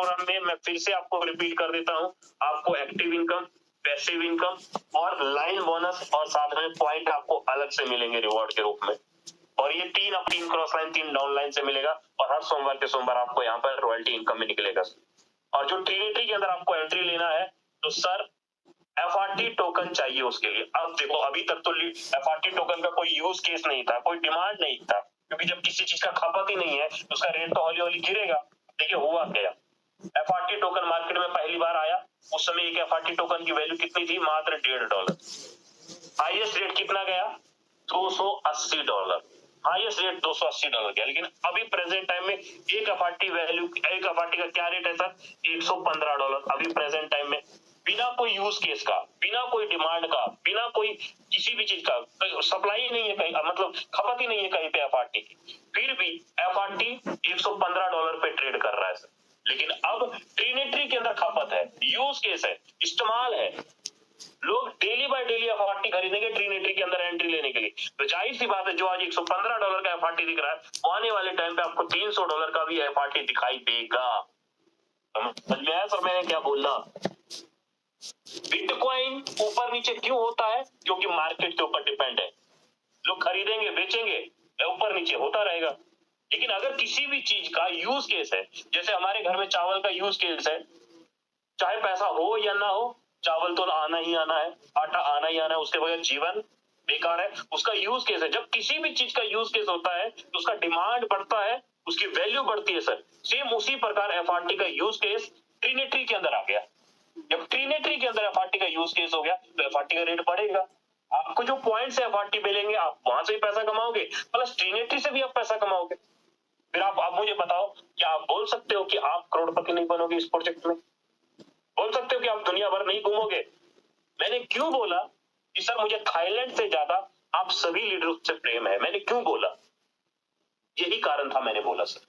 Programme में मैं फिर से आपको रिपीट कर देता हूँ, आपको एक्टिव इनकम, पैसिव इनकम और लाइन बोनस और साथ में पॉइंट आपको अलग से मिलेंगे रिवॉर्ड के रूप में। और ये तीन क्रॉस लाइन, 3 डाउन लाइन से मिलेगा और हर सोमवार के सोमवार आपको यहाँ पर रॉयल्टी इनकम में निकलेगा। और जो ट्रिनिटी के अंदर आपको एंट्री लेना है तो सर एफआरटी टोकन चाहिए उसके लिए। अब देखो अभी तक तो एफआरटी टोकन का कोई यूज केस नहीं था, कोई डिमांड नहीं था, क्योंकि जब किसी चीज का खपत ही नहीं है तो उसका रेट तो हौली हौली गिरेगा। देखिए हुआ क्या, एफआरटी टोकन मार्केट में पहली बार आया, उस समय एक एफआरटी टोकन की वैल्यू कितनी थी, मात्र $1.5। हाईएस्ट रेट कितना गया, $280। हाईएस्ट रेट $280 गया। लेकिन अभी प्रेजेंट टाइम में एक एफआरटी का क्या रेट है सर, $115 अभी प्रेजेंट टाइम में, बिना कोई यूज केस का, बिना कोई डिमांड का, बिना कोई किसी भी चीज का सप्लाई ही नहीं है कहीं, मतलब खपत ही नहीं है कहीं पे एफआरटी की, फिर भी एफआरटी $115 पे ट्रेड कर रहा है सर। लेकिन अब ट्रिनिटी के अंदर खपत है, यूज केस है, इस्तेमाल है, लोग डेली बाय डेली एफआरटी खरीदेंगे ट्रिनिटी के अंदर एंट्री लेने के लिए। तो जाहिर सी बात है जो आज $115 का एफआरटी दिख रहा है, आने वाले टाइम पे आपको $300 का भी एफआरटी दिखाई देगा। समझ में आया सर मैंने क्या बोला? बिटकॉइन ऊपर नीचे क्यों होता है, क्योंकि मार्केट के ऊपर डिपेंड है, लोग खरीदेंगे बेचेंगे, ऊपर नीचे होता रहेगा। लेकिन अगर किसी भी चीज का यूज केस है, जैसे हमारे घर में चावल का यूज केस है, चाहे पैसा हो या ना हो, चावल तो आना ही आना है, आटा आना ही आना है, उसके बगैर जीवन बेकार है, उसका यूज केस है। जब किसी भी चीज का यूज केस होता है तो उसका डिमांड बढ़ता है, उसकी वैल्यू बढ़ती है सर। सेम उसी प्रकार एफआरटी का यूज केस ट्रिनिटी के अंदर आ गया। जब ट्रिनिटी के अंदर एफआरटी का यूज केस हो गया तो एफआरटी का रेट बढ़ेगा। आपको जो पॉइंट से एफआरटी मिलेंगे आप वहां से भी पैसा कमाओगे, प्लस ट्रिनिटी से भी आप पैसा कमाओगे। फिर आप मुझे बताओ, क्या आप बोल सकते हो कि आप करोड़पति नहीं बनोगे इस प्रोजेक्ट में? बोल सकते हो कि आप दुनिया भर नहीं घूमोगे? मैंने क्यों बोला कि सर मुझे थाईलैंड से ज्यादा आप सभी लीडरों से प्रेम है? मैंने क्यों बोला? यही कारण था मैंने बोला सर,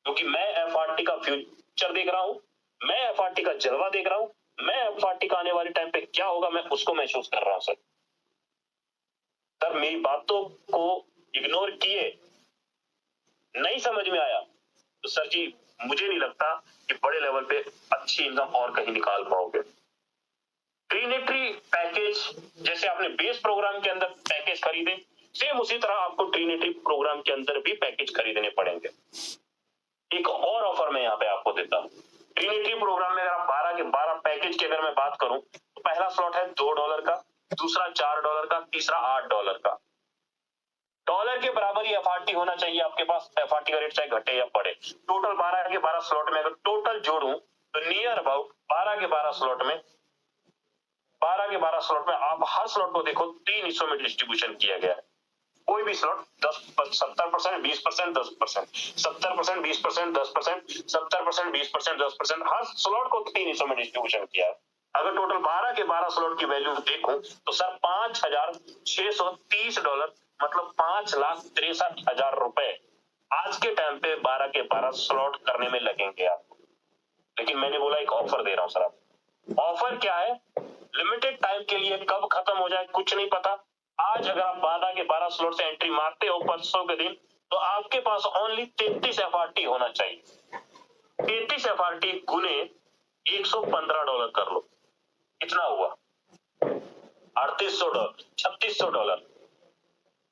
क्योंकि मैं एफआरटी का फ्यूचर देख रहा हूं, मैं एफआरटी का जलवा देख रहा हूं, मैं एफआरटी का आने वाले टाइम पे क्या होगा मैं उसको महसूस कर रहा हूं सर। सर मेरी बातों को इग्नोर किए, नहीं समझ में आया तो सर जी मुझे नहीं लगता कि बड़े लेवल पे अच्छी इनकम और कहीं निकाल पाओगे। ट्रिनिटी पैकेज जैसे आपने बेस प्रोग्राम के अंदर पैकेज खरीदे, सेम उसी तरह आपको ट्रिनिटी प्रोग्राम के अंदर भी पैकेज खरीदने पड़ेंगे। एक और ऑफर मैं यहाँ पे आपको देता हूँ। ट्रिनिटी प्रोग्राम में अगर आप 12 के 12 पैकेज की अगर मैं बात करूं तो पहला स्लॉट है $2 का, दूसरा $4 का, तीसरा $8 का। डॉलर के बराबर ही एफआरटी होना चाहिए आपके पास, एफआरटी का रेट चाहे घटे या बढ़े। टोटल 12 के 12 स्लॉट में अगर टोटल जोड़ूं तो नियर अबाउट 12 के 12 स्लॉट में, 12 के 12 स्लॉट में आप हर स्लॉट को देखो 3 हिस्सों में डिस्ट्रीब्यूशन किया गया है। कोई भी स्लॉट 70%, 20%, 10%, 70%, 20%, 10%, 70%, 20%, 10%, हर स्लॉट को 3 हिस्सों में डिस्ट्रीब्यूशन किया है। अगर टोटल 12 के 12 स्लॉट की वैल्यू देखूं तो सर $5,630 मतलब 5,63,000 रुपए आज के टाइम पे 12 के 12 स्लॉट करने में लगेंगे आपको। लेकिन मैंने बोला एक ऑफर दे रहा हूं सर आप। ऑफर क्या है? लिमिटेड टाइम के लिए, कब खत्म हो जाए कुछ नहीं पता। आज अगर आप 12 के 12 स्लॉट से एंट्री मारते हो परसों के दिन तो आपके पास ओनली 33 एफआरटी होना चाहिए। 33 एफआरटी गुने $115 कर लो, कितना हुआ? $3800, $3600,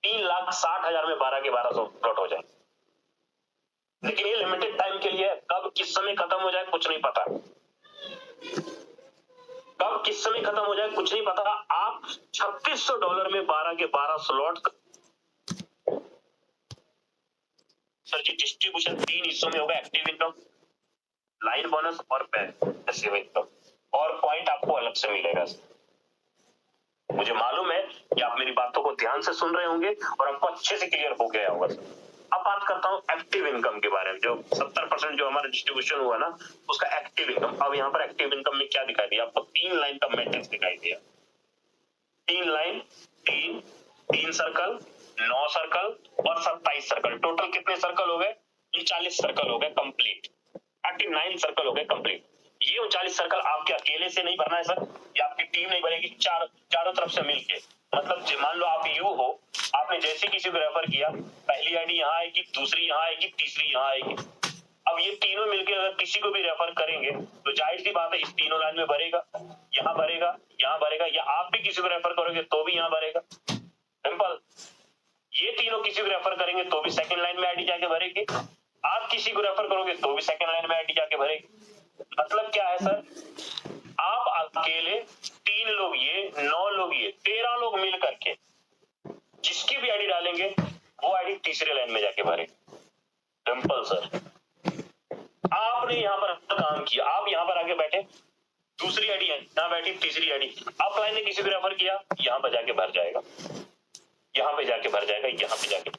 3,60,000 में 12 के 12 स्लॉट हो जाए। लेकिन ये लिमिटेड टाइम के लिए, कब किस समय खत्म हो जाए कुछ नहीं पता, कब किस समय खत्म हो जाए कुछ नहीं पता। आप $3600 में 12 के 12 स्लॉट सर जी डिस्ट्रीब्यूशन 3 हिस्सों में होगा, एक्टिव इनकम, लाइन बोनस और पैसिव इनकम, और पॉइंट आपको अलग से मिलेगा। मुझे मालूम है कि आप मेरी बातों को ध्यान से सुन रहे होंगे और आपको अच्छे से क्लियर हो गया होगा सर। अब बात करता हूं एक्टिव इनकम के बारे में। जो 70% जो हमारा डिस्ट्रीब्यूशन हुआ ना उसका एक्टिव इनकम। अब यहाँ पर एक्टिव इनकम में क्या दिखाई दिया आपको? 3 लाइन का मैट्रिक्स दिखाई दिया। 3 लाइन, 3 सर्कल, 9 सर्कल और 27 सर्कल। टोटल कितने सर्कल हो गए? 39 सर्कल हो गए कंप्लीट। 39 सर्कल हो गए कंप्लीट। ये 39 सर्कल आपके अकेले से नहीं भरना है सर, ये आपकी टीम नहीं बनेगी, चारों तरफ से मिलके। मतलब मान लो आप यू हो, आपने जैसे किसी को रेफर किया, पहली आईडी यहाँ आएगी, दूसरी यहाँ आएगी, तीसरी यहाँ आएगी। अब ये तीनों मिलके अगर किसी को भी रेफर करेंगे तो जाहिर सी बात है इस तीनों लाइन में भरेगा, यहाँ भरेगा, यहाँ भरेगा, या आप भी किसी को रेफर करोगे तो भी यहाँ भरेगा। सिंपल। ये तीनों किसी को रेफर करेंगे तो भी सेकंड लाइन में आईडी जाके भरेगी, आप किसी को रेफर करोगे तो भी सेकंड लाइन में आईडी जाके भरेगी। मतलब क्या है सर, आप अकेले 3 लोग ये, 9 लोग ये, 13 लोग मिल करके जिसकी भी आईडी डालेंगे वो आईडी तीसरे लाइन में जाके भरेगी। Simple sir. आपने यहाँ पर काम किया, आप यहाँ पर आके बैठे, दूसरी आईडी है यहाँ बैठी, तीसरी आईडी आप लाइन ने किसी को रेफर किया, यहाँ पर जाके भर जाएगा, यहाँ पे जाके भर जाएगा, यहाँ पे जाके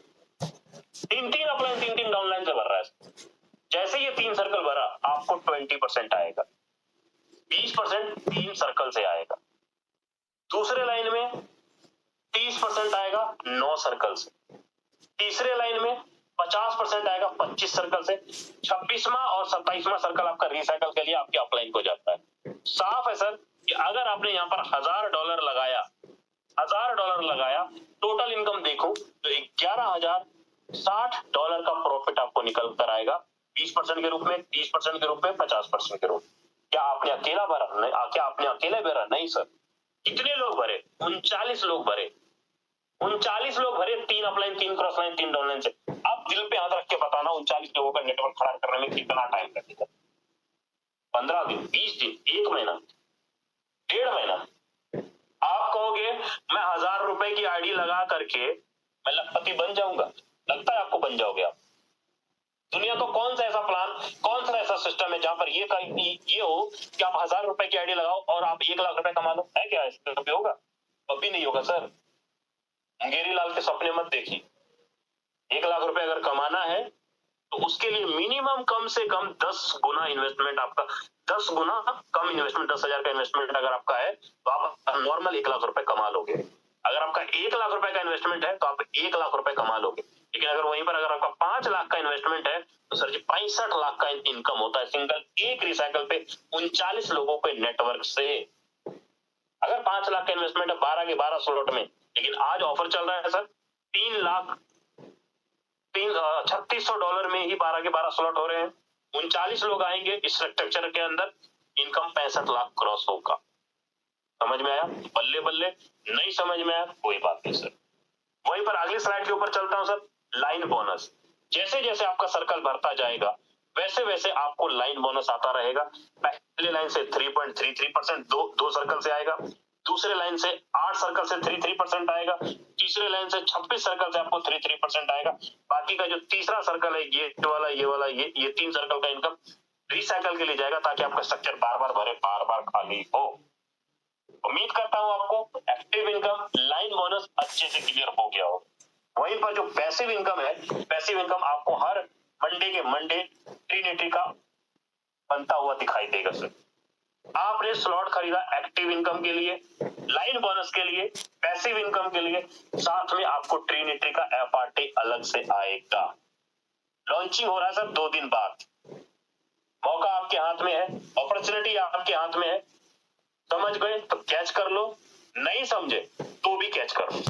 3-3 अपलाइन 3-3 डाउनलाइन से भर रहा है। जैसे ये 3 सर्कल भरा आपको 20% आएगा, 20% 3 सर्कल से आएगा। दूसरे लाइन में 30% आएगा 9 सर्कल से। तीसरे लाइन में 50% आएगा 25 सर्कल से। 26वां और 27वां सर्कल आपका रिसाइकल के लिए आपके अपलाइन को जाता है। साफ है सर कि अगर आपने यहाँ पर $1000 लगाया, $1000 लगाया, टोटल इनकम देखो तो $11,060 का प्रॉफिट आपको निकल कर आएगा, 20% के रूप में, 30% के रूप में, 50% के रूप में। क्या आपने अकेला भरा? नहीं। क्या आपने अकेले भरा? नहीं सर। कितने लोग भरे? 39 लोग भरे। 39 लोग भरे, 3 अपलाइन, 3 क्रॉस लाइन, 3 डाउनलाइन से। आप दिल पे हाथ रख के बताना 39 लोगों का नेटवर्क खड़ा करने में कितना टाइम लगेगा? 15 दिन, 20 दिन, 1 महीना, 1.5 महीना? आप कहोगे मैं ₹1000 की आईडी लगा करके मैं लखपति बन जाऊंगा? लगता है आपको बन जाओगे आप? दुनिया का कौन सा ऐसा प्लान, कौन सा ऐसा सिस्टम है जहां पर ये हो कि आप ₹1000 की आईडी लगाओ और आप 1 लाख रुपए कमा लो? है क्या? ऐसा कभी होगा? कभी नहीं होगा सर। अंगेरी लाल के सपने मत देखिए। 1 लाख रुपए अगर कमाना है तो उसके लिए मिनिमम कम से कम 10 गुना इन्वेस्टमेंट आपका, 10 गुना कम इन्वेस्टमेंट, 10,000 का इन्वेस्टमेंट अगर आपका है तो आप नॉर्मल 1 लाख रुपए कमा लोगे। अगर आपका 1 लाख रुपए का इन्वेस्टमेंट है तो आप 1 लाख रुपए कमा लोगे। लेकिन अगर वहीं पर अगर आपका 5 लाख का इन्वेस्टमेंट है तो सर जी 65 लाख का इनकम होता है सिंगल एक रिसाइकल पे 39 लोगों के नेटवर्क से। अगर 5 लाख का इन्वेस्टमेंट है 12 के 12 स्लॉट में, लेकिन आज ऑफर चल रहा है सर $3600 में ही 12 के 12 स्लॉट हो रहे हैं। 39 लोग आएंगे इस स्ट्रक्चर के अंदर, इनकम 65 लाख क्रॉस होगा। समझ में आया? बल्ले बल्ले। नहीं समझ में आया कोई बात नहीं सर। वहीं पर अगली स्लाइड के ऊपर चलता हूं सर। Line bonus. जैसे जैसे आपका सर्कल भरता जाएगा वैसे वैसे आपको लाइन बोनस आता रहेगा। पहले लाइन से 3.33% दो सर्कल से आएगा, दूसरे लाइन से 8 सर्कल से 3% आएगा, तीसरे लाइन से 26 सर्कल से आपको 3% आएगा। बाकी का जो तीसरा सर्कल है ये वाला ये 3 सर्कल का इनकम रिसाइकल के लिए जाएगा ताकि आपका स्ट्रक्चर बार बार भरे, बार बार खाली हो। उम्मीद करता हूं आपको एक्टिव इनकम, लाइन बोनस अच्छे से क्लियर हो गया हो। वहीं पर जो पैसिव इनकम है, पैसिव इनकम आपको हर मंडे के मंडे ट्रिनिटी का बनता हुआ दिखाई देगा सर। आपने स्लॉट खरीदा एक्टिव इनकम के लिए, लाइन बोनस के लिए, पैसिव इनकम के लिए, साथ में आपको ट्रिनिटी का एफआरटी अलग से आएगा। लॉन्चिंग हो रहा है सर 2 दिन बाद। मौका आपके हाथ में है, अपॉर्चुनिटी आपके हाथ में है। समझ गए तो कैच कर लो, नहीं समझे तो भी कैच कर लो।